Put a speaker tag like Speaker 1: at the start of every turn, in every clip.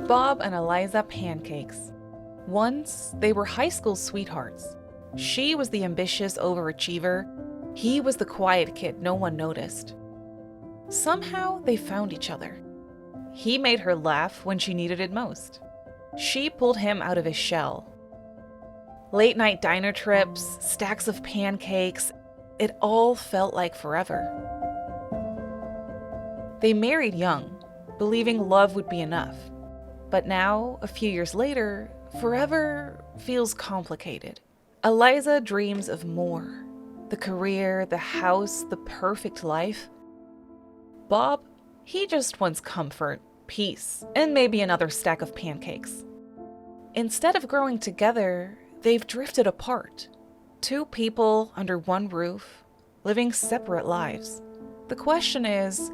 Speaker 1: Bob and Eliza Pancakes. Once, they were high school sweethearts. She was the ambitious overachiever. He was the quiet kid no one noticed. Somehow, they found each other. He made her laugh when she needed it most. She pulled him out of his shell. Late night diner trips, stacks of pancakes, it all felt like forever. They married young, believing love would be enough. But now, a few years later, forever feels complicated. Eliza dreams of more. The career, the house, the perfect life. Bob, he just wants comfort, peace, and maybe another stack of pancakes. Instead of growing together, they've drifted apart. Two people under one roof, living separate lives. The question is,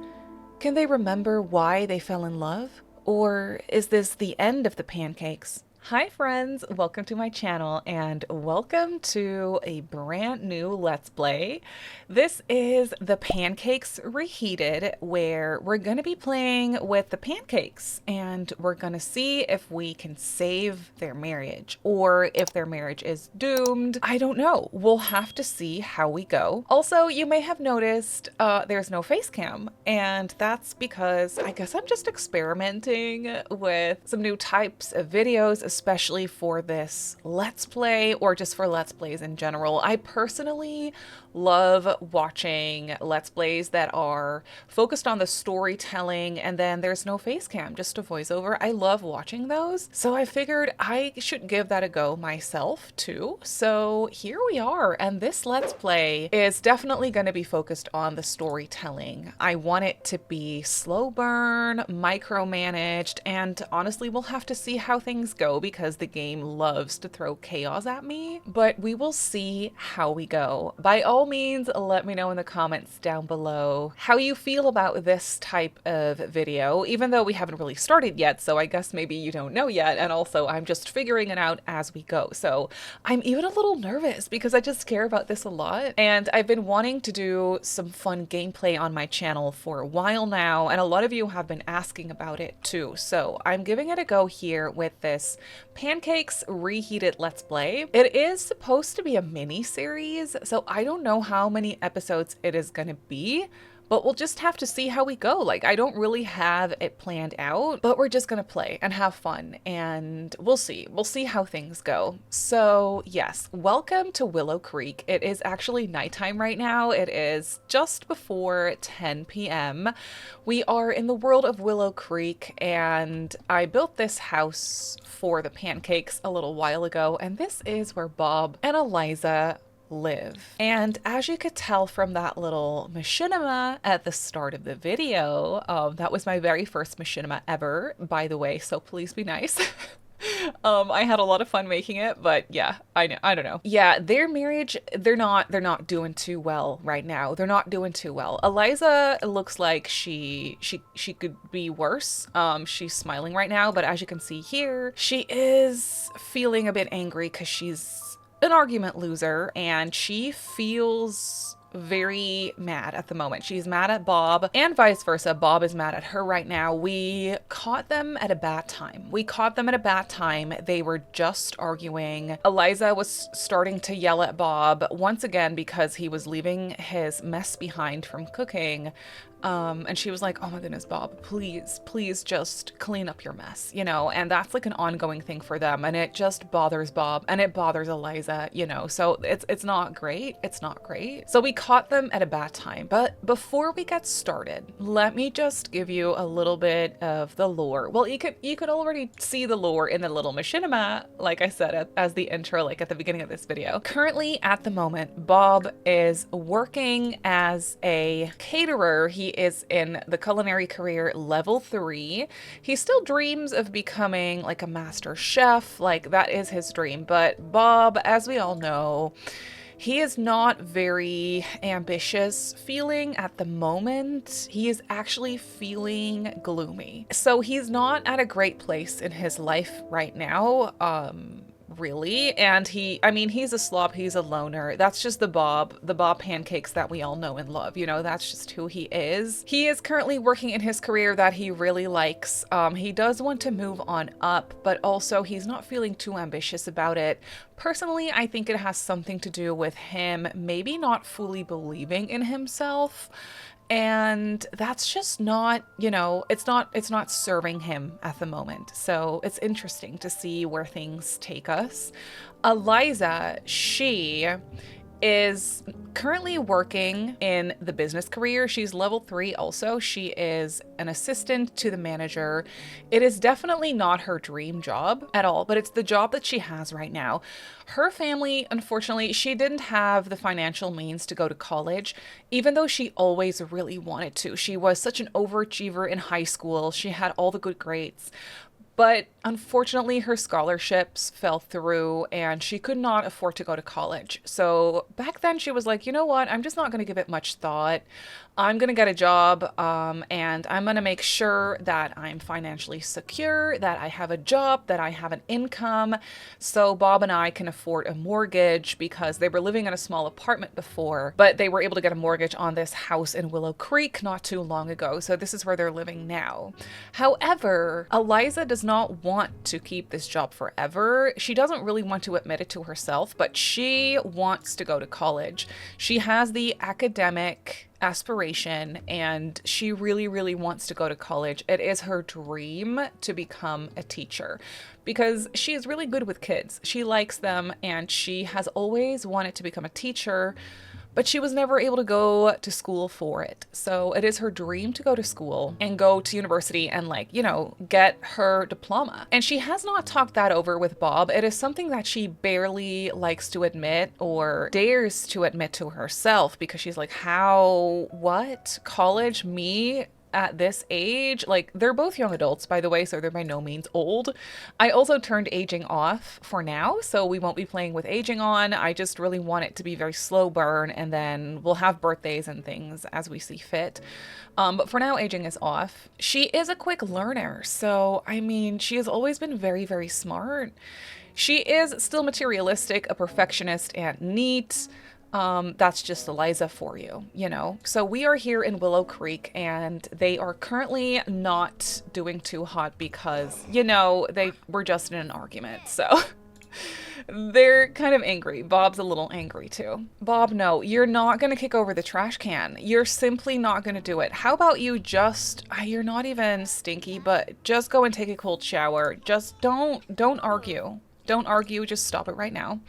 Speaker 1: can they remember why they fell in love? Or is this the end of the pancakes? Hi friends, welcome to my channel and welcome to a brand new Let's Play. This is the Pancakes Reheated, where we're going to be playing with the pancakes and we're going to see if we can save their marriage or if their marriage is doomed. I don't know. We'll have to see how we go. Also, you may have noticed there's no face cam, and that's because I guess I'm just experimenting with some new types of videos, especially for this Let's Play or just for Let's Plays in general. I personally love watching Let's Plays that are focused on the storytelling and then there's no face cam, just a voiceover. I love watching those. So I figured I should give that a go myself too. So here we are, and this Let's Play is definitely going to be focused on the storytelling. I want it to be slow burn, micromanaged, and honestly we'll have to see how things go because the game loves to throw chaos at me, but we will see how we go. By all means, let me know in the comments down below how you feel about this type of video, even though we haven't really started yet, so I guess maybe you don't know yet, and also I'm just figuring it out as we go. So I'm even a little nervous because I just care about this a lot, and I've been wanting to do some fun gameplay on my channel for a while now, and a lot of you have been asking about it too, so I'm giving it a go here with this Pancakes Reheated Let's Play. It is supposed to be a mini-series, so I don't know how many episodes it is gonna be, but we'll just have to see how we go. Like, I don't really have it planned out, but we're just gonna play and have fun, and we'll see. We'll see how things go. So yes, welcome to Willow Creek. It is actually nighttime right now. It is just before 10 p.m. We are in the world of Willow Creek, and I built this house for the pancakes a little while ago, and this is where Bob and Eliza live. And as you could tell from that little machinima at the start of the video, that was my very first machinima ever, by the way, so please be nice. I had a lot of fun making it, but yeah, I don't know. Yeah, their marriage, they're not doing too well right now. They're not doing too well. Eliza looks like she could be worse. She's smiling right now, but as you can see here, she is feeling a bit angry because she's an argument loser and she feels very mad at the moment. She's mad at Bob and vice versa. Bob is mad at her right now. We caught them at a bad time. They were just arguing. Eliza was starting to yell at Bob once again because he was leaving his mess behind from cooking. And she was like, oh my goodness, Bob, please just clean up your mess, you know, and that's like an ongoing thing for them. And it just bothers Bob and it bothers Eliza, you know, so it's not great. It's not great. So we caught them at a bad time. But before we get started, let me just give you a little bit of the lore. Well, you could already see the lore in the little machinima, like I said, as the intro, like at the beginning of this video. Currently at the moment, Bob is working as a caterer. He is in the culinary career level 3. He still dreams of becoming like a master chef, like that is his dream. But Bob, as we all know, he is not very ambitious feeling at the moment. He is actually feeling gloomy. So he's not at a great place in his life right now. really. And I mean, he's a slob, he's a loner. That's just the Bob Pancakes that we all know and love. You know, that's just who he is. He is currently working in his career that he really likes. He does want to move on up, but also he's not feeling too ambitious about it. Personally, I think it has something to do with him maybe not fully believing in himself. And that's just not, you know, it's not serving him at the moment. So it's interesting to see where things take us. Eliza, she is currently working in the business career. She's level 3 also. She is an assistant to the manager. It is definitely not her dream job at all, but it's the job that she has right now. Her family, unfortunately, she didn't have the financial means to go to college, even though she always really wanted to. She was such an overachiever in high school. She had all the good grades. But unfortunately, her scholarships fell through and she could not afford to go to college. So back then she was like, you know what? I'm just not going to give it much thought. I'm going to get a job and I'm going to make sure that I'm financially secure, that I have a job, that I have an income. So Bob and I can afford a mortgage because they were living in a small apartment before, but they were able to get a mortgage on this house in Willow Creek not too long ago. So this is where they're living now. However, Eliza does not want to keep this job forever. She doesn't really want to admit it to herself, but she wants to go to college. She has the academic aspiration and she really, really wants to go to college. It is her dream to become a teacher because she is really good with kids. She likes them and she has always wanted to become a teacher, but she was never able to go to school for it. So it is her dream to go to school and go to university and, like, you know, get her diploma. And she has not talked that over with Bob. It is something that she barely likes to admit or dares to admit to herself because she's like, how, what? College? Me? At this age? Like, they're both young adults, by the way, so they're by no means old. I also turned aging off for now, so we won't be playing with aging on. I just really want it to be very slow burn, and then we'll have birthdays and things as we see fit. But for now, aging is off. She is a quick learner, so, I mean, she has always been very, very smart. She is still materialistic, a perfectionist, and neat. That's just Eliza for you, you know? So we are here in Willow Creek and they are currently not doing too hot because, you know, they were just in an argument. So they're kind of angry. Bob's a little angry too. Bob, no, you're not going to kick over the trash can. You're simply not going to do it. How about you just, you're not even stinky, but just go and take a cold shower. Just don't argue. Don't argue. Just stop it right now.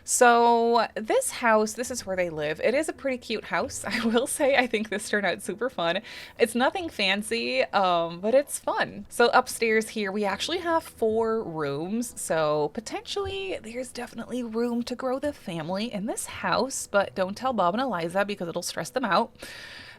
Speaker 1: So this house, this is where they live. It is a pretty cute house. I will say, I think this turned out super fun. It's nothing fancy, but it's fun. So upstairs here, we actually have 4 rooms. So potentially there's definitely room to grow the family in this house, but don't tell Bob and Eliza because it'll stress them out.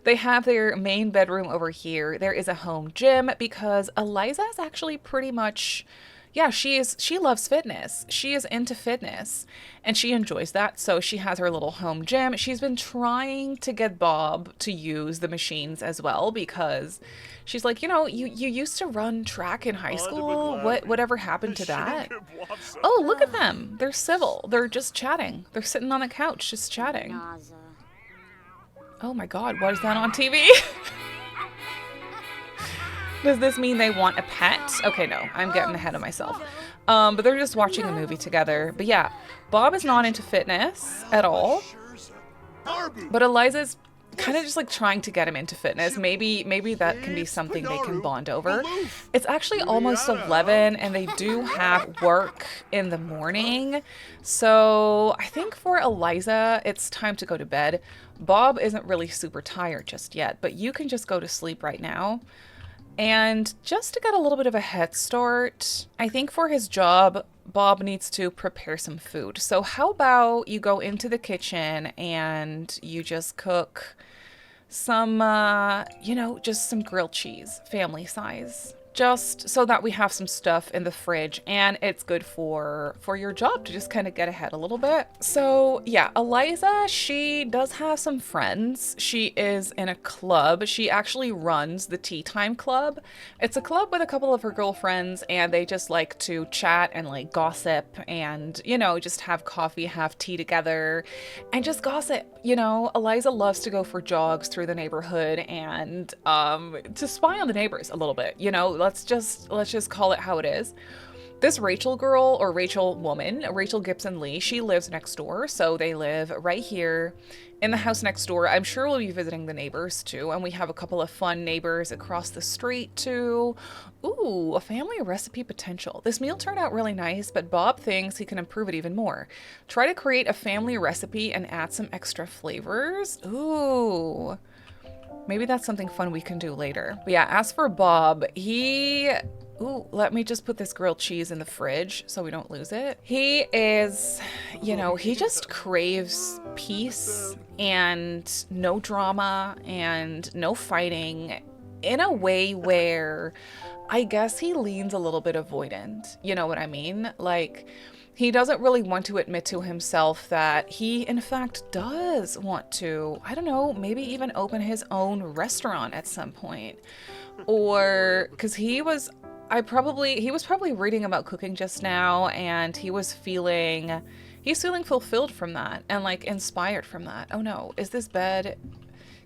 Speaker 1: They have their main bedroom over here. There is a home gym because Eliza is actually pretty much, yeah, she loves fitness. She is into fitness and she enjoys that. So she has her little home gym. She's been trying to get Bob to use the machines as well because she's like, you know, you used to run track in high school. Whatever happened to that? Oh, look at them. They're civil. They're just chatting. They're sitting on the couch just chatting. Oh my God, what is that on TV? Does this mean they want a pet? Okay, no, I'm getting ahead of myself. But they're just watching a movie together. But yeah, Bob is not into fitness at all. But Eliza's kind of just like trying to get him into fitness. Maybe that can be something they can bond over. It's actually almost 11 and they do have work in the morning. So I think for Eliza, it's time to go to bed. Bob isn't really super tired just yet, but you can just go to sleep right now. And just to get a little bit of a head start, I think for his job, Bob needs to prepare some food. So how about you go into the kitchen and you just cook some, you know, just some grilled cheese, family size. just so that we have some stuff in the fridge, and it's good for your job to just kind of get ahead a little bit. So yeah, Eliza, she does have some friends. She is in a club. She actually runs the Tea Time Club. It's a club with a couple of her girlfriends, and they just like to chat and like gossip and, you know, just have coffee, have tea together and just gossip. You know, Eliza loves to go for jogs through the neighborhood and to spy on the neighbors a little bit, you know. Let's just call it how it is. This Rachel girl, or Rachel woman, Rachel Gibson Lee, she lives next door. So they live right here in the house next door. I'm sure we'll be visiting the neighbors too. And we have a couple of fun neighbors across the street too. Ooh, a family recipe potential. This meal turned out really nice, but Bob thinks he can improve it even more. Try to create a family recipe and add some extra flavors. Ooh. Maybe that's something fun we can do later. But yeah, as for Bob, ooh, let me just put this grilled cheese in the fridge so we don't lose it. He is, you know, he just craves peace and no drama and no fighting in a way where I guess he leans a little bit avoidant. You know what I mean? Like, he doesn't really want to admit to himself that he, in fact, does want to, I don't know, maybe even open his own restaurant at some point. Or, because he was probably reading about cooking just now, and he's feeling fulfilled from that and like inspired from that. Oh no, is this bed?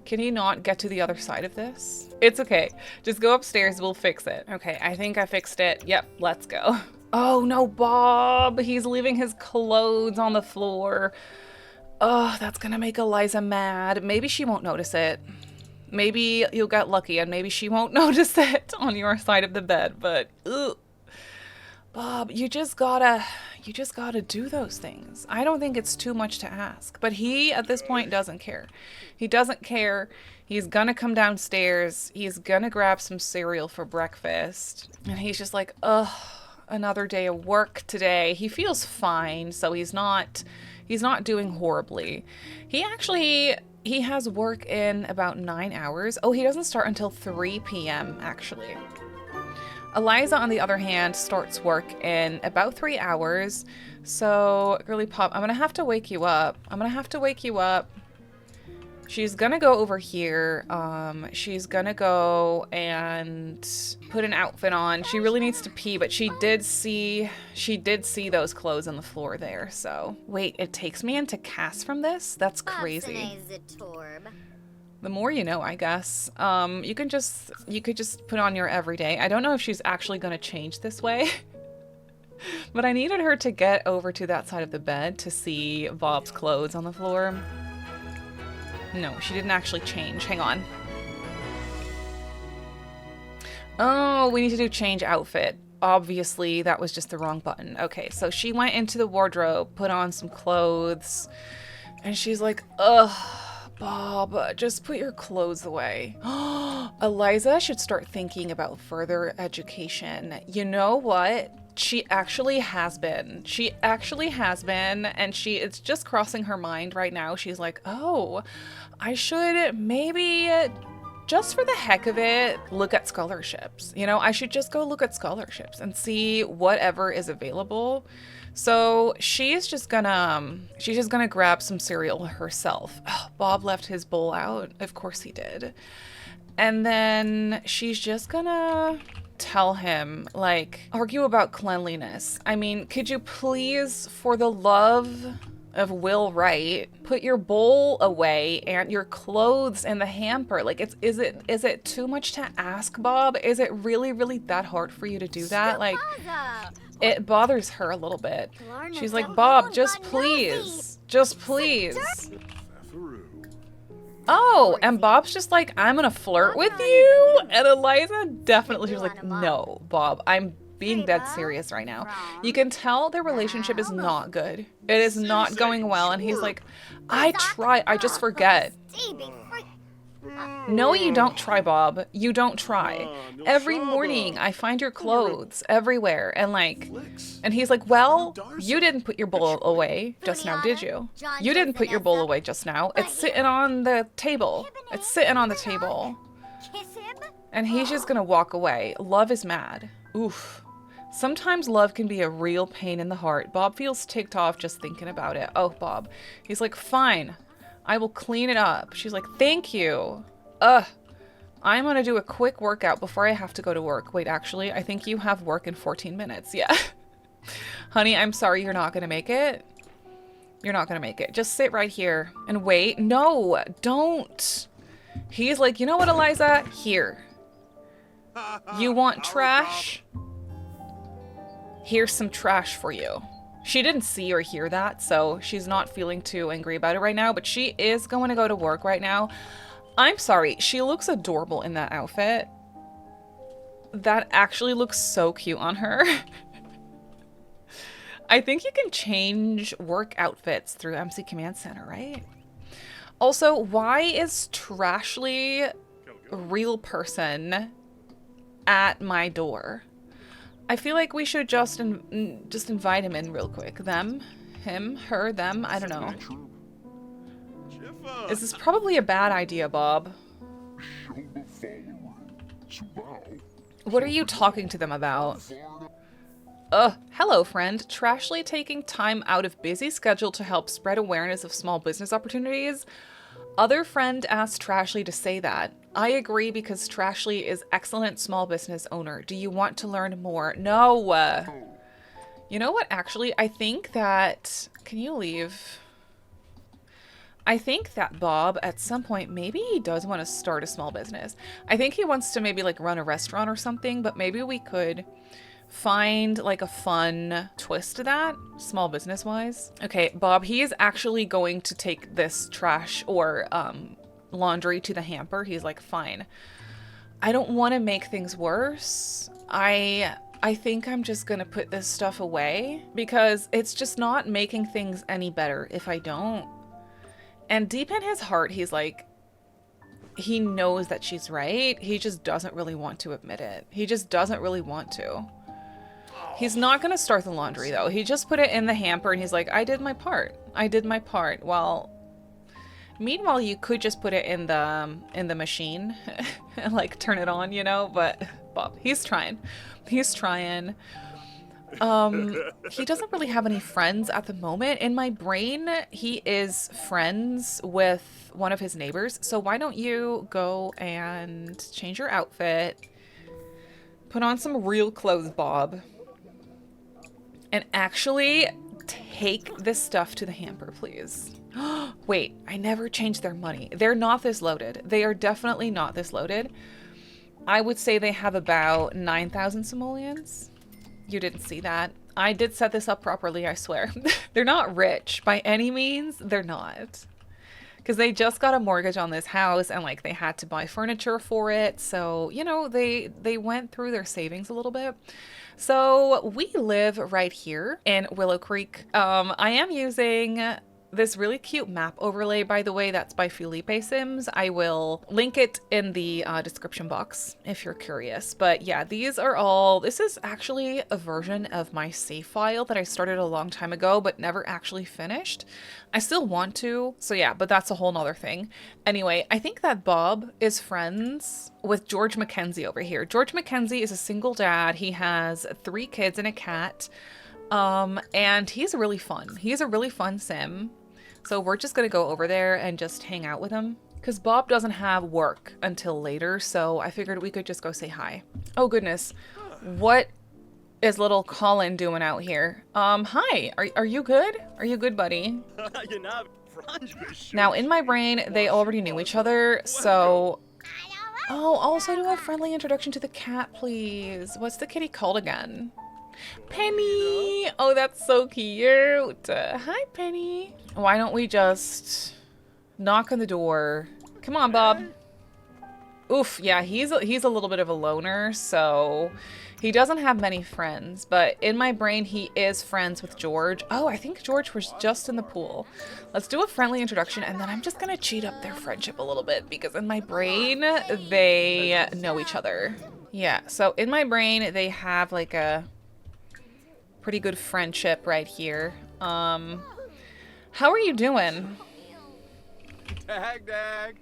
Speaker 1: Can you not get to the other side of this? It's okay. Just go upstairs, we'll fix it. Okay, I think I fixed it. Yep, let's go. Oh no, Bob, he's leaving his clothes on the floor. Oh, that's gonna make Eliza mad. Maybe she won't notice it. Maybe you'll get lucky and maybe she won't notice it on your side of the bed, but ugh. Bob, you just gotta do those things. I don't think it's too much to ask, but he at this point doesn't care. He doesn't care. He's gonna come downstairs. He's gonna grab some cereal for breakfast. And he's just like, ugh, another day of work today. He feels fine, so he's not doing horribly. He has work in about 9 hours. Oh, he doesn't start until 3 p.m. actually. Eliza, on the other hand, starts work in about 3 hours. So, Girly Pop, I'm gonna have to wake you up. She's gonna go over here. She's gonna go and put an outfit on. She really needs to pee, but she did see those clothes on the floor there. So wait, it takes me into cast from this? That's crazy. The more you know, I guess. You could just put on your everyday. I don't know if she's actually gonna change this way. But I needed her to get over to that side of the bed to see Bob's clothes on the floor. No, she didn't actually change. Hang on. Oh, we need to do change outfit. Obviously, that was just the wrong button. Okay, so she went into the wardrobe, put on some clothes, and she's like, ugh, Bob, just put your clothes away. Eliza should start thinking about further education. You know what? She actually has been. And it's just crossing her mind right now. She's like, oh, I should maybe, just for the heck of it, look at scholarships. You know, I should just go look at scholarships and see whatever is available. So she's just gonna grab some cereal herself. Oh, Bob left his bowl out. Of course he did. And then she's just gonna tell him, like, argue about cleanliness. I mean, could you please, for the love of Will Wright, put your bowl away and your clothes in the hamper? Like, is it too much to ask, Bob? Is it really, really that hard for you to do that? Like, it bothers her a little bit. She's like, Bob, just please. Oh, and Bob's just like, I'm gonna flirt with you? And Eliza definitely, she was like, no, Bob, I'm being dead serious right now. You can tell their relationship is not good. It is not going well, and he's like, I try, I just forget. No, you don't try, Bob. You don't try. Every morning I find your clothes everywhere, and he's like, well, you didn't put your bowl away just now, did you? You didn't put your bowl away just now. It's sitting on the table. And he's just gonna walk away. Love is mad. Oof. Sometimes love can be a real pain in the heart. Bob feels ticked off just thinking about it. Oh, Bob. He's like, fine. I will clean it up. She's like, thank you. I'm gonna do a quick workout before I have to go to work. Wait, actually, I think you have work in 14 minutes. Yeah. Honey, I'm sorry you're not gonna make it. You're not gonna make it. Just sit right here and wait. No, don't. He's like, you know what, Eliza? Here. You want trash? Here's some trash for you. She didn't see or hear that, so she's not feeling too angry about it right now, but she is going to go to work right now. I'm sorry, she looks adorable in that outfit. That actually looks so cute on her. I think you can change work outfits through MC Command Center, right? Also, why is Trashly a real person at my door? I feel like we should just invite him in real quick. Them, him, her, them, I don't know. This is probably a bad idea, Bob. What are you talking to them about? Hello, friend. Trashly taking time out of busy schedule to help spread awareness of small business opportunities. Other friend asked Trashly to say that. I agree because Trashly is excellent small business owner. Do you want to learn more? No. You know what? Actually, I think that... Can you leave? I think that Bob, at some point, maybe he does want to start a small business. I think he wants to maybe like run a restaurant or something, but maybe we could find like a fun twist to that, small business wise. Okay, Bob, he is actually going to take this trash or laundry to the hamper. He's like, fine. I don't want to make things worse. I think I'm just gonna put this stuff away because it's just not making things any better if I don't. And deep in his heart, he's like, he knows that she's right. He just doesn't really want to admit it. He just doesn't really want to. He's not gonna start the laundry though. He just put it in the hamper and he's like, I did my part. I did my part. Well, meanwhile, you could just put it in the machine and like turn it on, you know, but Bob, he's trying. He's trying. He doesn't really have any friends at the moment. In my brain, he is friends with one of his neighbors. So why don't you go and change your outfit, put on some real clothes, Bob, and actually take this stuff to the hamper, please. Wait, I never changed their money. They're not this loaded. They are definitely not this loaded. I would say they have about 9,000 simoleons. You didn't see that. I did set this up properly, I swear. They're not rich by any means. They're not. Because they just got a mortgage on this house and like they had to buy furniture for it. So, you know, they went through their savings a little bit. So we live right here in Willow Creek. I am using this really cute map overlay, by the way, that's by Filipesims. I will link it in the description box if you're curious. But yeah, these are all, this is actually a version of my save file that I started a long time ago, but never actually finished. I still want to, so yeah, but that's a whole nother thing. Anyway, I think that Bob is friends with George Mackenzie over here. George Mackenzie is a single dad. He has 3 kids and a cat. And he's really fun. He's a really fun sim. So we're just gonna go over there and just hang out with him. Because Bob doesn't have work until later, so I figured we could just go say hi. Oh goodness. What is little Colin doing out here? Hi. Are you good? Are you good, buddy? Now, in my brain, they already knew each other, so... Oh, also do a friendly introduction to the cat, please. What's the kitty called again? Penny! Oh, that's so cute. Hi, Penny. Why don't we just knock on the door? Come on, Bob. Oof, yeah, he's a little bit of a loner, so he doesn't have many friends, but in my brain, he is friends with George. Oh, I think George was just in the pool. Let's do a friendly introduction, and then I'm just gonna cheat up their friendship a little bit, because in my brain, they know each other. Yeah, so in my brain, they have like a pretty good friendship right here. How are you doing?
Speaker 2: Dag.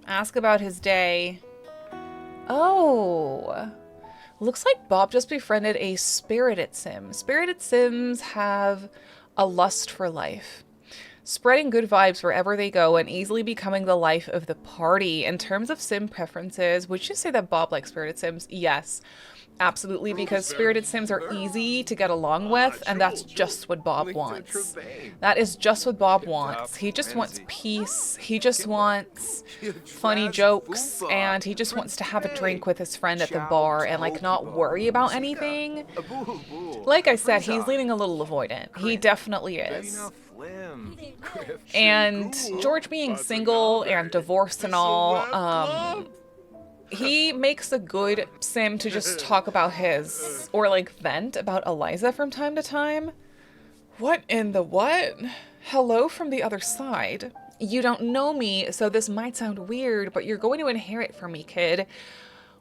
Speaker 1: Ask about his day. Oh. Looks like Bob just befriended a spirited sim. Spirited sims have a lust for life, spreading good vibes wherever they go and easily becoming the life of the party. In terms of sim preferences, would you say that Bob likes spirited sims? Yes, absolutely, because spirited sims are easy to get along with, and that's just what Bob wants. That is just what Bob wants. He just wants peace. He just wants funny jokes, and he just wants to have a drink with his friend at the bar and like not worry about anything. Like I said, he's leaning a little avoidant. He definitely is. And George being single and divorced and all, he makes a good sim to just talk about his, or like vent about Eliza from time to time. What in the what? Hello from the other side. You don't know me, so this might sound weird, but you're going to inherit from me, kid.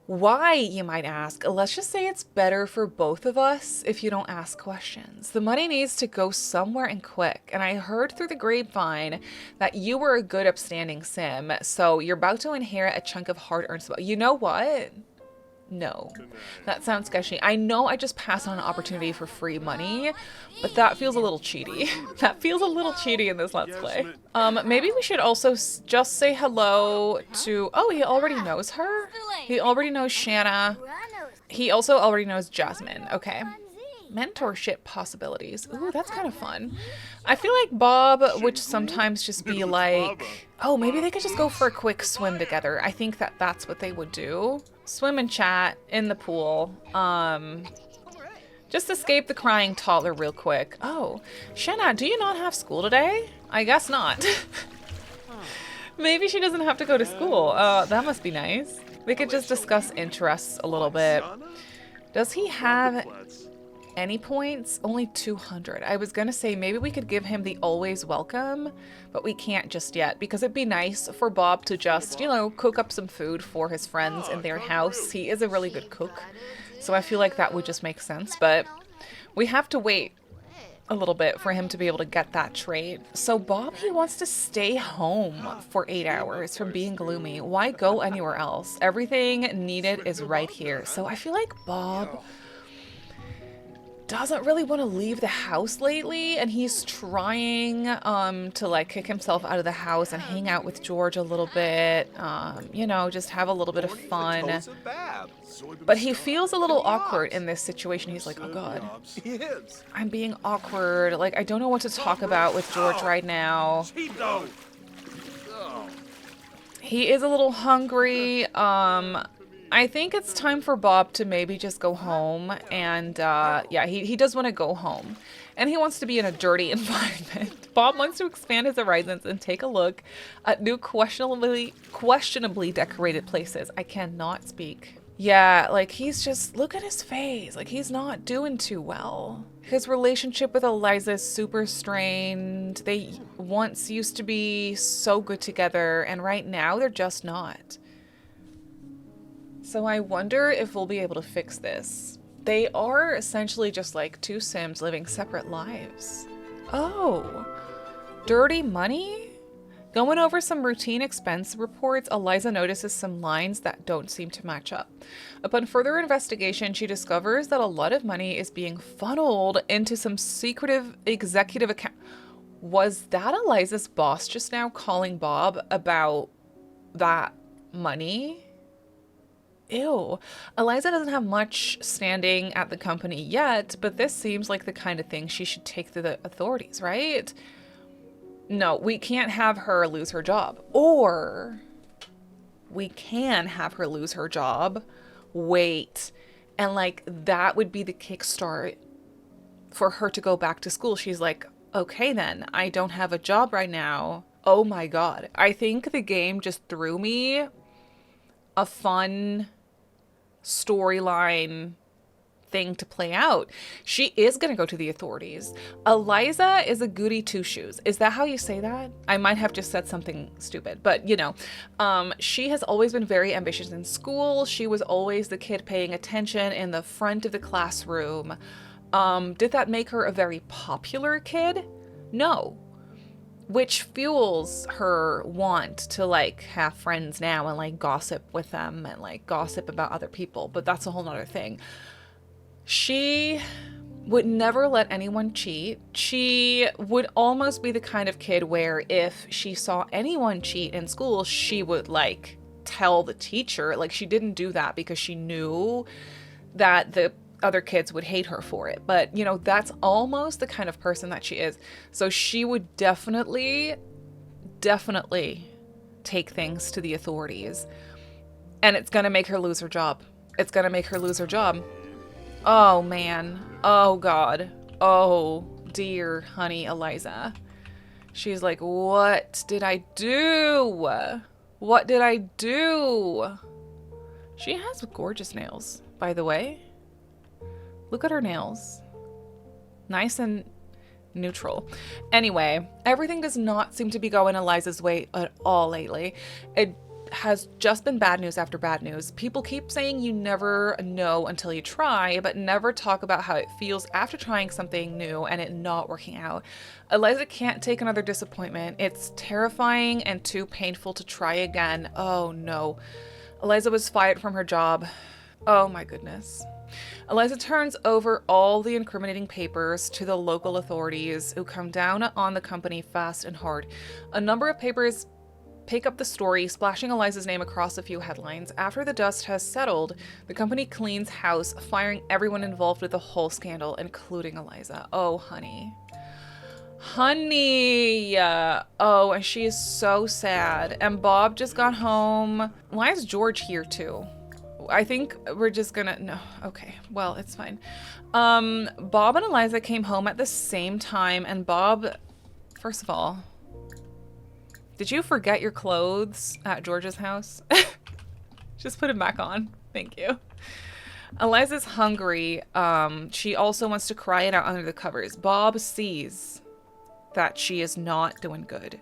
Speaker 1: Why, you might ask? Let's just say it's better for both of us if you don't ask questions. The money needs to go somewhere and quick, and I heard through the grapevine that you were a good upstanding sim, so you're about to inherit a chunk of hard-earned wealth. You know what? No, that sounds sketchy. I know I just passed on an opportunity for free money, but that feels a little cheaty. That feels a little cheaty in this Let's Play. Maybe we should also just say hello to... Oh, he already knows her? He already knows Shanna. He also already knows Jasmine. Okay. Mentorship possibilities. Ooh, that's kind of fun. I feel like Bob would sometimes just be like, oh, maybe they could just go for a quick swim together. I think that that's what they would do. Swim and chat in the pool. Just escape the crying toddler real quick. Oh, Shanna, do you not have school today? I guess not. Maybe she doesn't have to go to school. That must be nice. We could just discuss interests a little bit. Does he have any points? Only 200. I was gonna say maybe we could give him the always welcome, but we can't just yet because it'd be nice for Bob to just, you know, cook up some food for his friends in their house. He is a really good cook, so I feel like that would just make sense, but we have to wait a little bit for him to be able to get that trait. So Bob, he wants to stay home for 8 hours from being gloomy. Why go anywhere else? Everything needed is right here. So I feel like Bob doesn't really want to leave the house lately, and he's trying to like kick himself out of the house and hang out with George a little bit, you know, just have a little bit of fun. But he feels a little awkward in this situation. He's like, oh god, I'm being awkward, like I don't know what to talk about with George right now. He is a little hungry. I think it's time for Bob to maybe just go home, and yeah, he does want to go home, and he wants to be in a dirty environment. Bob wants to expand his horizons and take a look at new questionably decorated places. I cannot speak. Yeah, like he's just, look at his face, like he's not doing too well. His relationship with Eliza is super strained. They once used to be so good together, and right now they're just not. So I wonder if we'll be able to fix this. They are essentially just like two Sims living separate lives. Oh, dirty money? Going over some routine expense reports, Eliza notices some lines that don't seem to match up. Upon further investigation, she discovers that a lot of money is being funneled into some secretive executive account. Was that Eliza's boss just now calling Bob about that money? Ew. Eliza doesn't have much standing at the company yet, but this seems like the kind of thing she should take to the authorities, right? No, we can't have her lose her job. Or we can have her lose her job. Wait. And like that would be the kickstart for her to go back to school. She's like, okay then, I don't have a job right now. Oh my god. I think the game just threw me a fun storyline thing to play out. She is gonna go to the authorities. Eliza is a goody two-shoes. Is that how you say that? I might have just said something stupid, but you know, she has always been very ambitious in school. She was always the kid paying attention in the front of the classroom. Did that make her a very popular kid? No. which fuels her want to like have friends now and like gossip with them and like gossip about other people. But that's a whole nother thing. She would never let anyone cheat. She would almost be the kind of kid where if she saw anyone cheat in school, she would like tell the teacher. Like, she didn't do that because she knew that the other kids would hate her for it. But, you know, that's almost the kind of person that she is. So she would definitely take things to the authorities. And it's gonna make her lose her job. It's gonna make her lose her job. Oh, man. Oh, God. Oh, dear honey Eliza. She's like, what did I do? What did I do? She has gorgeous nails, by the way. Look at her nails. Nice and neutral. Anyway, everything does not seem to be going Eliza's way at all lately. It has just been bad news after bad news. People keep saying you never know until you try, but never talk about how it feels after trying something new and it not working out. Eliza can't take another disappointment. It's terrifying and too painful to try again. Oh no. Eliza was fired from her job. Oh my goodness. Eliza turns over all the incriminating papers to the local authorities, who come down on the company fast and hard. A number of papers pick up the story, splashing Eliza's name across a few headlines. After the dust has settled, the company cleans house, firing everyone involved with the whole scandal, including Eliza. Oh, honey. Honey! Oh, and she is so sad. And Bob just got home. Why is George here too? I think we're just gonna... No. Okay. Well, it's fine. Bob and Eliza came home at the same time, and Bob... First of all... Did you forget your clothes at George's house? Just put them back on. Thank you. Eliza's hungry. She also wants to cry it out under the covers. Bob sees that she is not doing good.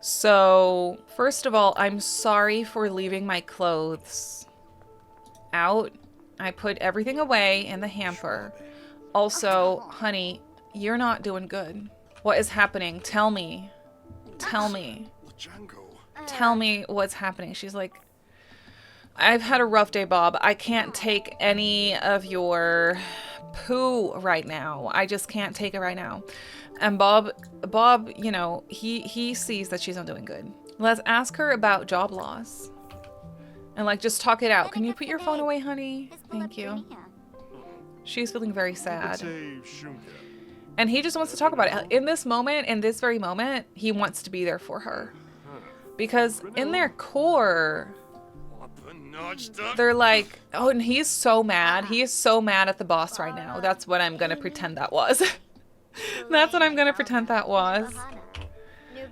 Speaker 1: So, first of all, I'm sorry for leaving my clothes out. I put everything away in the hamper. Also, honey, you're not doing good. What is happening? Tell me. Tell me. Tell me what's happening. She's like, I've had a rough day, Bob. I can't take any of your poo right now. I just can't take it right now. And Bob, you know, he sees that she's not doing good. Let's ask her about job loss. And like, just talk it out. Can you put your phone away, honey? Thank you. She's feeling very sad. And he just wants to talk about it. In this moment, in this very moment, he wants to be there for her. Because in their core, they're like, oh, and he's so mad. He is so mad at the boss right now. That's what I'm going to pretend that was. That's what I'm going to pretend that was.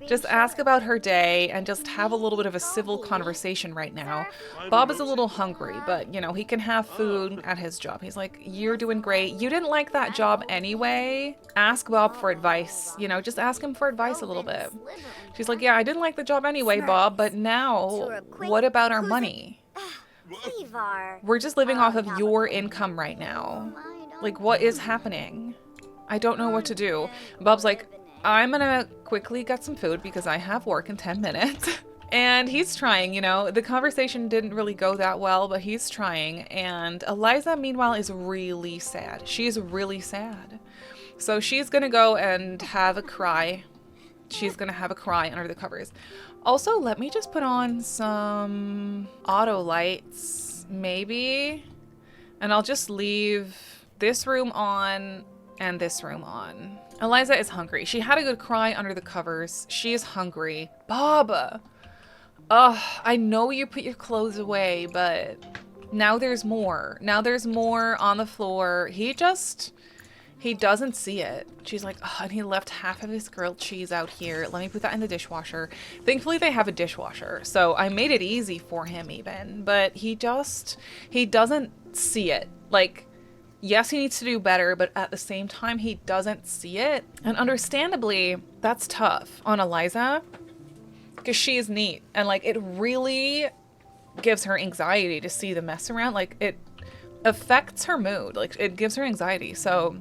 Speaker 1: Just ask about her day and just have a little bit of a civil conversation right now. Bob is a little hungry, but, you know, he can have food at his job. He's like, you're doing great. You didn't like that job anyway. Ask Bob for advice. You know, just ask him for advice a little bit. She's like, yeah, I didn't like the job anyway, Bob, but now what about our money? We're just living off of your income right now. Like, what is happening? I don't know what to do. Bob's like, I'm gonna quickly get some food because I have work in 10 minutes. And he's trying, you know. The conversation didn't really go that well, but he's trying. And Eliza, meanwhile, is really sad. She's really sad. So she's gonna go and have a cry. She's gonna have a cry under the covers. Also, let me just put on some auto lights, maybe. And I'll just leave this room on and this room on. Eliza is hungry. She had a good cry under the covers. She is hungry. Bob! Ugh, I know you put your clothes away, but now there's more. Now there's more on the floor. He doesn't see it. She's like, oh, and he left half of his grilled cheese out here. Let me put that in the dishwasher. Thankfully, they have a dishwasher, so I made it easy for him even, but he doesn't see it. Like, yes, he needs to do better, but at the same time, he doesn't see it. And understandably, that's tough on Eliza because she is neat. And like, it really gives her anxiety to see the mess around. Like, it affects her mood. Like, it gives her anxiety. So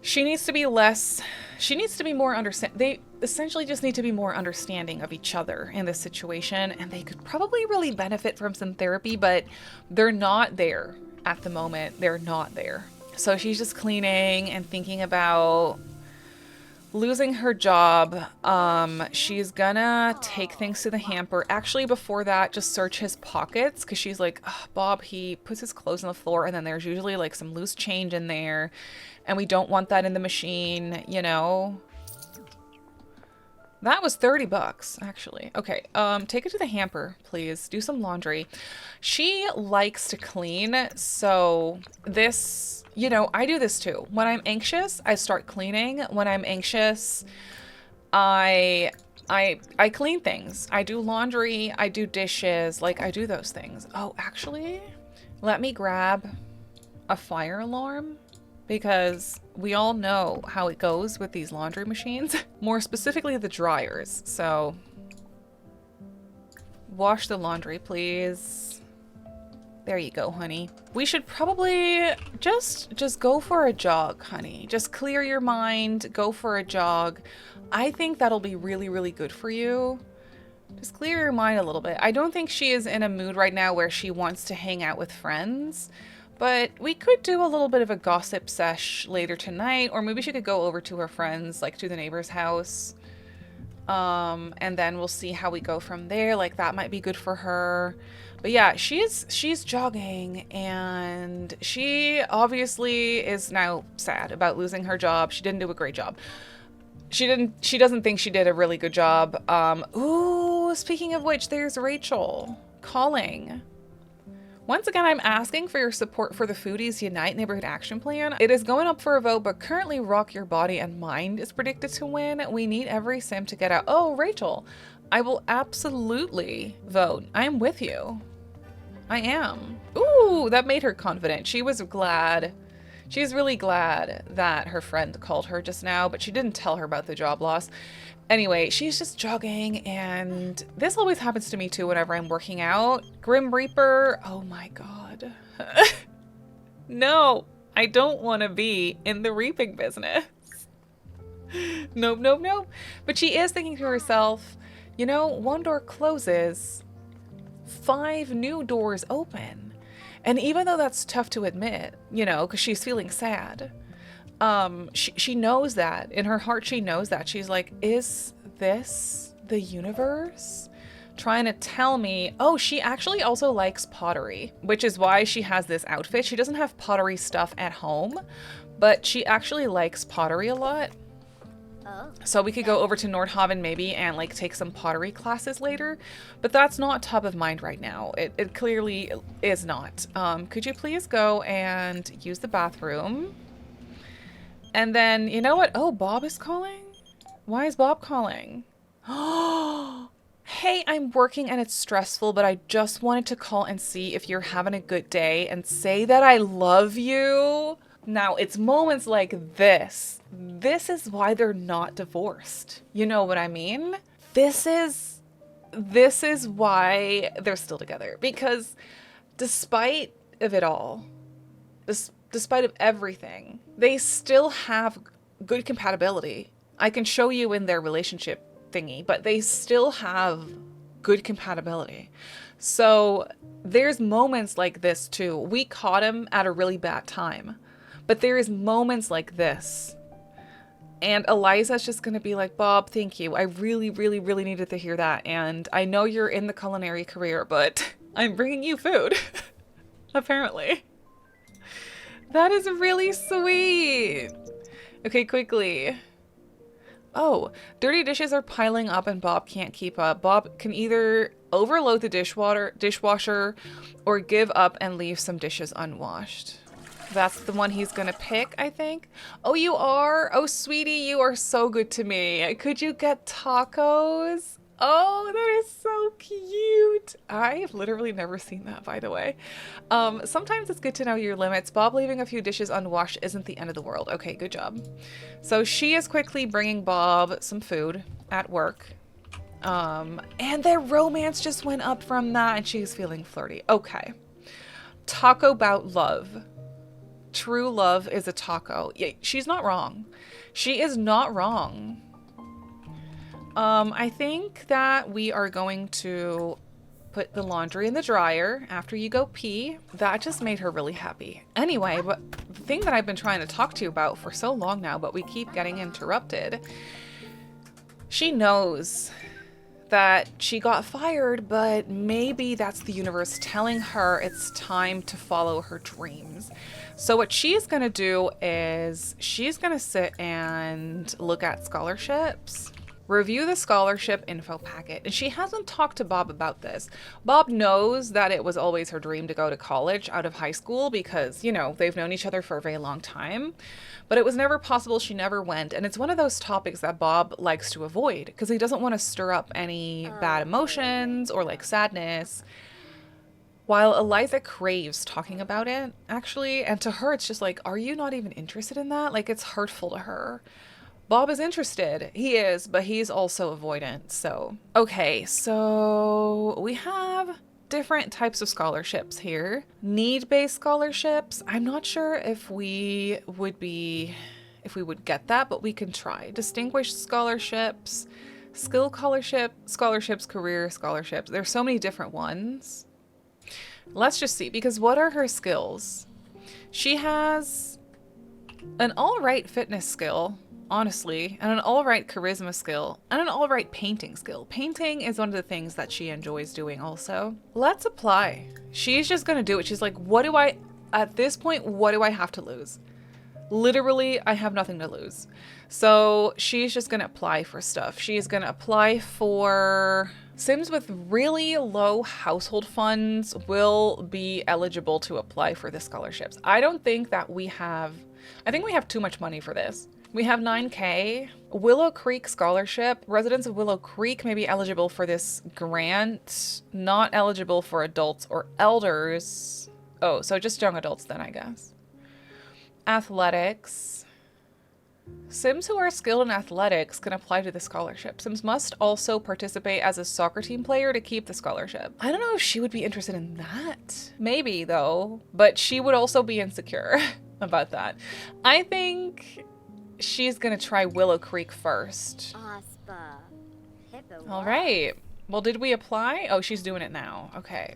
Speaker 1: she needs to be less She needs to be more they essentially just need to be more understanding of each other in this situation, and they could probably really benefit from some therapy, but they're not there at the moment. They're not there. So she's just cleaning and thinking about losing her job. She's gonna take things to the hamper. Actually, before that, just search his pockets, because she's like, oh, Bob, he puts his clothes on the floor and then there's usually like some loose change in there, and we don't want that in the machine, you know? That was 30 bucks, actually. Okay, take it to the hamper, please. Do some laundry. She likes to clean, so this, you know, I do this too. When I'm anxious, I start cleaning. When I'm anxious, I clean things. I do laundry, I do dishes, like I do those things. Oh, actually, let me grab a fire alarm, because we all know how it goes with these laundry machines, more specifically the dryers. So wash the laundry, please. There you go, honey. We should probably just go for a jog, honey. Just clear your mind, go for a jog. I think that'll be really, really good for you. Just clear your mind a little bit. I don't think she is in a mood right now where she wants to hang out with friends. But we could do a little bit of a gossip sesh later tonight, or maybe she could go over to her friends, like to the neighbor's house. And then we'll see how we go from there. Like, that might be good for her. But yeah, she's jogging, and she obviously is now sad about losing her job. She didn't do a great job. She doesn't think she did a really good job. Ooh, speaking of which, there's Rachel calling. Once again, I'm asking for your support for the Foodies Unite Neighborhood Action Plan. It is going up for a vote, but currently Rock Your Body and Mind is predicted to win. We need every sim to get out. Oh, Rachel, I will absolutely vote. I am with you. I am. Ooh, that made her confident. She was glad. She's really glad that her friend called her just now, but she didn't tell her about the job loss. Anyway, she's just jogging, and this always happens to me too whenever I'm working out. Grim Reaper, oh my god. No, I don't want to be in the reaping business. Nope, nope, nope. But she is thinking to herself, you know, one door closes, 5 new doors open. And even though that's tough to admit, you know, because she's feeling sad, she knows that. In her heart, she knows that. She's like, is this the universe trying to tell me? Oh, she actually also likes pottery, which is why she has this outfit. She doesn't have pottery stuff at home, but she actually likes pottery a lot. So we could go over to Nordhaven maybe and like take some pottery classes later, but that's not top of mind right now. It clearly is not. Could you please go and use the bathroom? And then, you know what? Oh, Bob is calling? Why is Bob calling? Oh, hey, I'm working and it's stressful, but I just wanted to call and see if you're having a good day and say that I love you. Now, it's moments like this. This is why they're not divorced. You know what I mean? This is why they're still together. Because despite of it all, despite of everything, they still have good compatibility. I can show you in their relationship thingy, but they still have good compatibility. So there's moments like this too. We caught him at a really bad time, but there is moments like this. And Eliza's just going to be like, Bob, thank you. I really, really, really needed to hear that. And I know you're in the culinary career, but I'm bringing you food, apparently. That is really sweet. Okay, quickly. Oh, dirty dishes are piling up and Bob can't keep up. Bob can either overload the dishwasher or give up and leave some dishes unwashed. That's the one he's gonna pick, I think. Oh, you are? Oh, sweetie, you are so good to me. Could you get tacos? Oh, that is so cute. I've literally never seen that, by the way. Sometimes it's good to know your limits. Bob leaving a few dishes unwashed isn't the end of the world. Okay, good job. So she is quickly bringing Bob some food at work. And their romance just went up from that and she's feeling flirty. Okay. Talk about love. true love is a taco. Yeah, she's not wrong. She is not wrong. I think that we are going to put the laundry in the dryer after you go pee. That just made her really happy. Anyway, but the thing that I've been trying to talk to you about for so long now, but we keep getting interrupted. She knows that she got fired, but maybe that's the universe telling her it's time to follow her dreams. So what she's gonna do is she's gonna sit and look at scholarships, review the scholarship info packet. And she hasn't talked to Bob about this. Bob knows that it was always her dream to go to college out of high school because, you know, they've known each other for a very long time. But it was never possible. She never went. And it's one of those topics that Bob likes to avoid because he doesn't want to stir up any bad emotions or like sadness. While Eliza craves talking about it, actually. And to her, it's just like, are you not even interested in that? Like, it's hurtful to her. Bob is interested. He is, but he's also avoidant. So, okay, so we have different types of scholarships here. Need-based scholarships. I'm not sure if we would get that, but we can try. Distinguished scholarships, skill scholarships, career scholarships. There's so many different ones. Let's just see, because what are her skills? She has an all right fitness skill, honestly, and an all right charisma skill, and an all right painting skill. Painting is one of the things that she enjoys doing also. Let's apply. She's just gonna do it. She's like, at this point, what do I have to lose? Literally, I have nothing to lose. So she's just gonna apply for stuff. She's gonna apply for Sims with really low household funds will be eligible to apply for the scholarships. I think we have too much money for this. We have 9K. Willow Creek Scholarship. Residents of Willow Creek may be eligible for this grant. Not eligible for adults or elders. Oh, so just young adults then, I guess. Athletics. Sims who are skilled in athletics can apply to the scholarship. Sims must also participate as a soccer team player to keep the scholarship. I don't know if she would be interested in that. Maybe, though. But she would also be insecure about that. I think she's gonna try Willow Creek first. All right. Well, did we apply? Oh, she's doing it now. Okay.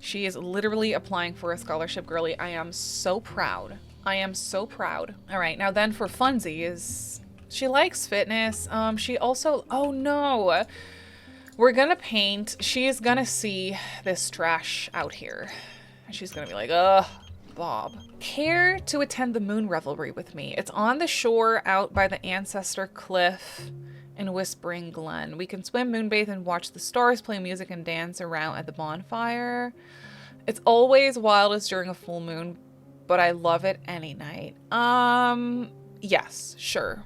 Speaker 1: She is literally applying for a scholarship, girly. I am so proud. I am so proud. All right, now then for funsies. She likes fitness. She also, oh no. We're gonna paint. She is gonna see this trash out here. And she's gonna be like, ugh, Bob. Care to attend the moon revelry with me. It's on the shore out by the ancestor cliff in Whispering Glen. We can swim, moonbathe, and watch the stars, play music, and dance around at the bonfire. It's always wildest during a full moon, but I love it any night. Yes, sure.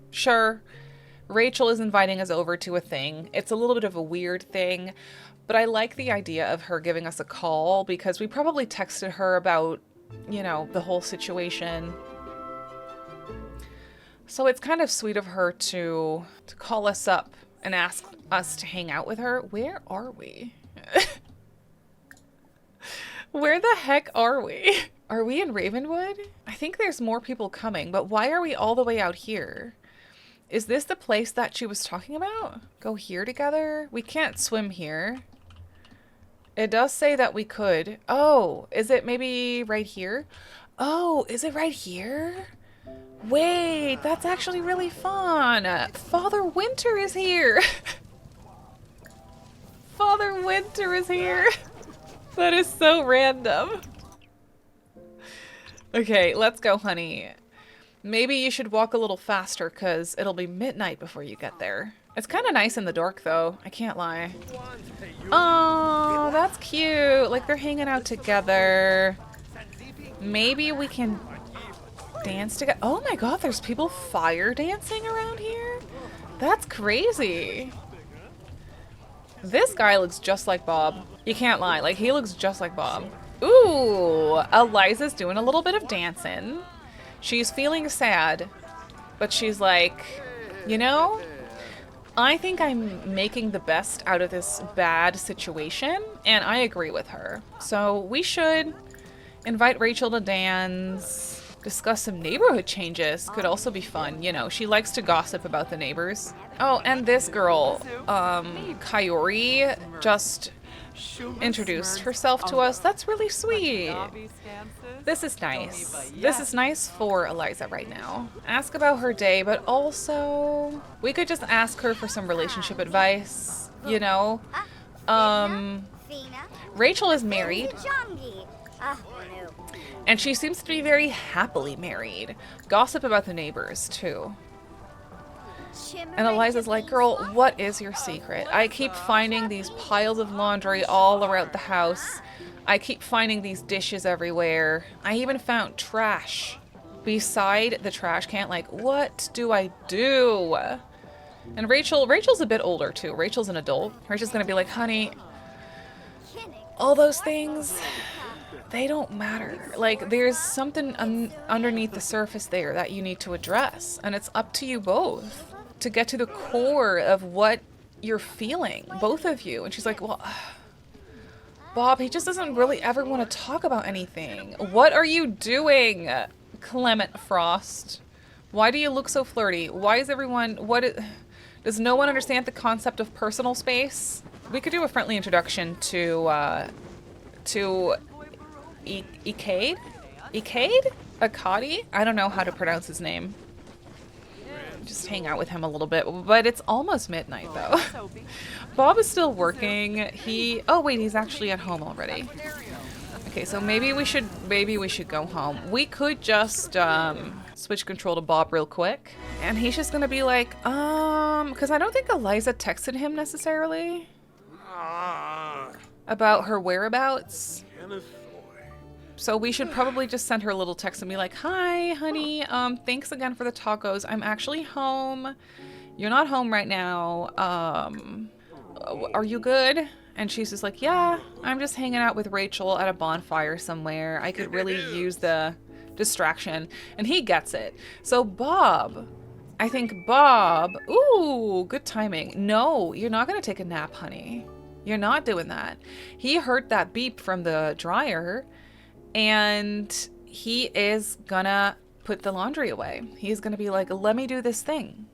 Speaker 1: Sure. Rachel is inviting us over to a thing. It's a little bit of a weird thing, but I like the idea of her giving us a call because we probably texted her about, you know, the whole situation. So it's kind of sweet of her to call us up and ask us to hang out with her. Where are we? Where the heck are we? Are we in Ravenwood? I think there's more people coming, but why are we all the way out here? Is this the place that she was talking about? Go here together? We can't swim here. It does say that we could. Oh, is it maybe right here? Oh, is it right here? Wait, that's actually really fun. Father Winter is here. Father Winter is here. That is so random. Okay, let's go, honey. Maybe you should walk a little faster because it'll be midnight before you get there. It's kind of nice in the dark, though. I can't lie. Oh, that's cute. Like, they're hanging out together. Maybe we can dance together. Oh my god, there's people fire dancing around here? That's crazy. This guy looks just like Bob. You can't lie. Like, he looks just like Bob. Ooh, Eliza's doing a little bit of dancing. She's feeling sad, but she's like, you know, I think I'm making the best out of this bad situation, and I agree with her. So we should Invite Rachel to dance. Discuss some neighborhood changes. Could also be fun. You know, she likes to gossip about the neighbors. Oh, and this girl, Kayori, just introduced herself to us. That's really sweet. This is nice. This is nice for Eliza right now. Ask about her day, but also we could just ask her for some relationship advice, you know? Rachel is married. And she seems to be very happily married. Gossip about the neighbors, too. And Eliza's like, girl, what is your secret? I keep finding these piles of laundry all around the house. I keep finding these dishes everywhere. I even found trash beside the trash can. Like, what do I do? And Rachel's a bit older, too. Rachel's an adult. Rachel's gonna be like, honey, all those things, they don't matter. Like, there's something underneath the surface there that you need to address. And it's up to you both to get to the core of what you're feeling, both of you. And she's like, well, Bob, he just doesn't really ever want to talk about anything. What are you doing, Clement Frost? Why do you look so flirty? Why is everyone, does no one understand the concept of personal space? We could do a friendly introduction to Ikade? Akadi? I don't know how to pronounce his name. Just hang out with him a little bit, but it's almost midnight though. Bob is still working. Oh wait, he's actually at home already. Okay, so maybe we should go home. We could just switch control to Bob real quick, and he's just gonna be like, because I don't think Eliza texted him necessarily about her whereabouts. So we should probably just send her a little text and be like, hi, honey, thanks again for the tacos. I'm actually home. You're not home right now. Are you good? And she's just like, yeah, I'm just hanging out with Rachel at a bonfire somewhere. I could really use the distraction. And he gets it. So I think Bob, ooh, good timing. No, you're not going to take a nap, honey. You're not doing that. He heard that beep from the dryer, and he is gonna put the laundry away. He's gonna be like, let me do this thing.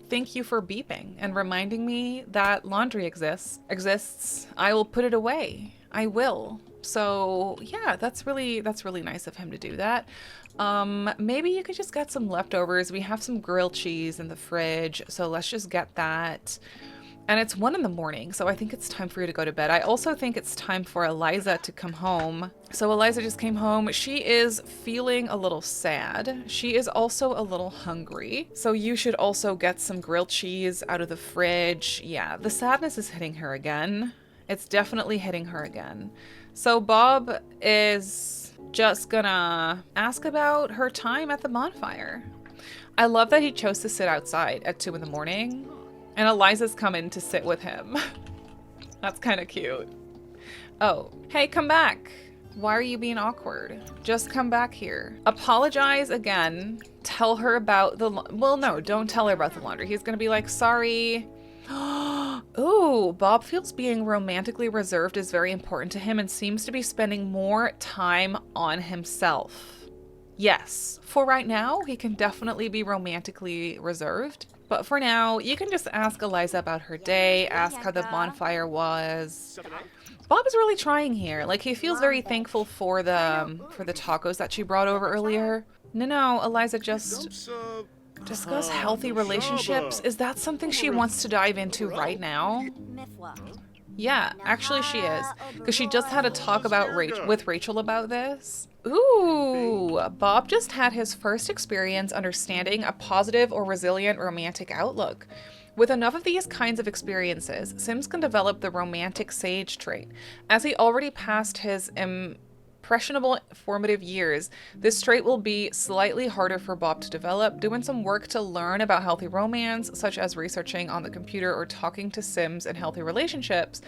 Speaker 1: Thank you for beeping and reminding me that laundry exists. I will put it away. I will. So yeah, that's really nice of him to do that. Maybe you could just get some leftovers. We have some grilled cheese in the fridge, so let's just get that. And it's 1 a.m, so I think it's time for you to go to bed. I also think it's time for Eliza to come home. So Eliza just came home. She is feeling a little sad. She is also a little hungry. So you should also get some grilled cheese out of the fridge. Yeah, the sadness is hitting her again. It's definitely hitting her again. So Bob is just gonna ask about her time at the bonfire. I love that he chose to sit outside at 2 a.m. And Eliza's coming to sit with him. That's kind of cute. Oh, hey, come back. Why are you being awkward? Just come back here. Apologize again. Tell her about well, no, don't tell her about the laundry. He's gonna be like, sorry. Ooh, Bob feels being romantically reserved is very important to him and seems to be spending more time on himself. Yes, for right now, he can definitely be romantically reserved. But for now, you can just ask Eliza about her day, ask how the bonfire was. Bob is really trying here. Like, he feels very thankful for the tacos that she brought over earlier. No, Eliza, just discuss healthy relationships. Is that something she wants to dive into right now? Yeah, actually she is. Because she just had a talk with Rachel about this. Ooh, Bob just had his first experience understanding a positive or resilient romantic outlook. With enough of these kinds of experiences, Sims can develop the romantic sage trait. As he already passed his impressionable formative years, this trait will be slightly harder for Bob to develop. Doing some work to learn about healthy romance, such as researching on the computer or talking to Sims in healthy relationships,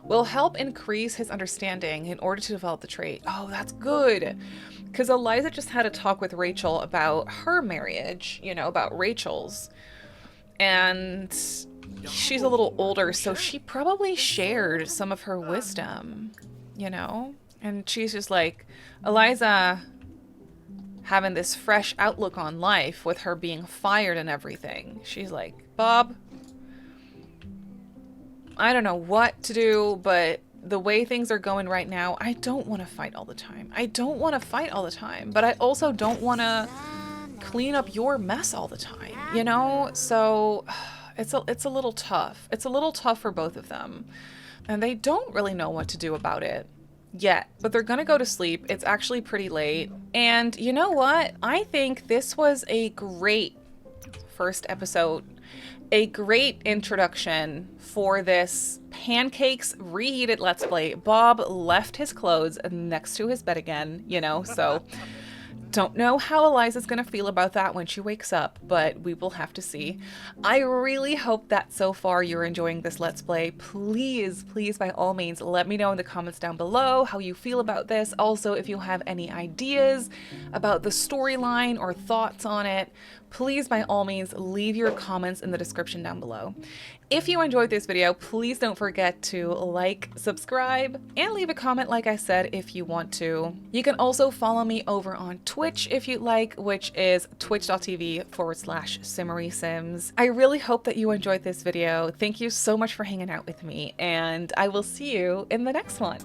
Speaker 1: will help increase his understanding in order to develop the trait. Oh, that's good. Because Eliza just had a talk with Rachel about her marriage, about Rachel's. And she's a little older, so she probably shared some of her wisdom, And she's just like, Eliza having this fresh outlook on life with her being fired and everything. She's like, Bob, I don't know what to do, but the way things are going right now, I don't want to fight all the time. I don't want to fight all the time, but I also don't want to clean up your mess all the time, you know? So it's a little tough. It's a little tough for both of them. And they don't really know what to do about it yet, but they're gonna go to sleep. It's actually pretty late. And you know what? I think this was a great first episode, a great introduction for this Pancakes reheated Let's Play. Bob left his clothes next to his bed again, you know, so don't know how Eliza's gonna feel about that when she wakes up, but we will have to see. I really hope that so far you're enjoying this Let's Play. Please, please, by all means, let me know in the comments down below how you feel about this. Also, if you have any ideas about the storyline or thoughts on it, please, by all means, leave your comments in the description down below. If you enjoyed this video, please don't forget to like, subscribe, and leave a comment like I said if you want to. You can also follow me over on Twitch if you'd like, which is twitch.tv/SimmarySims. I really hope that you enjoyed this video. Thank you so much for hanging out with me, and I will see you in the next one.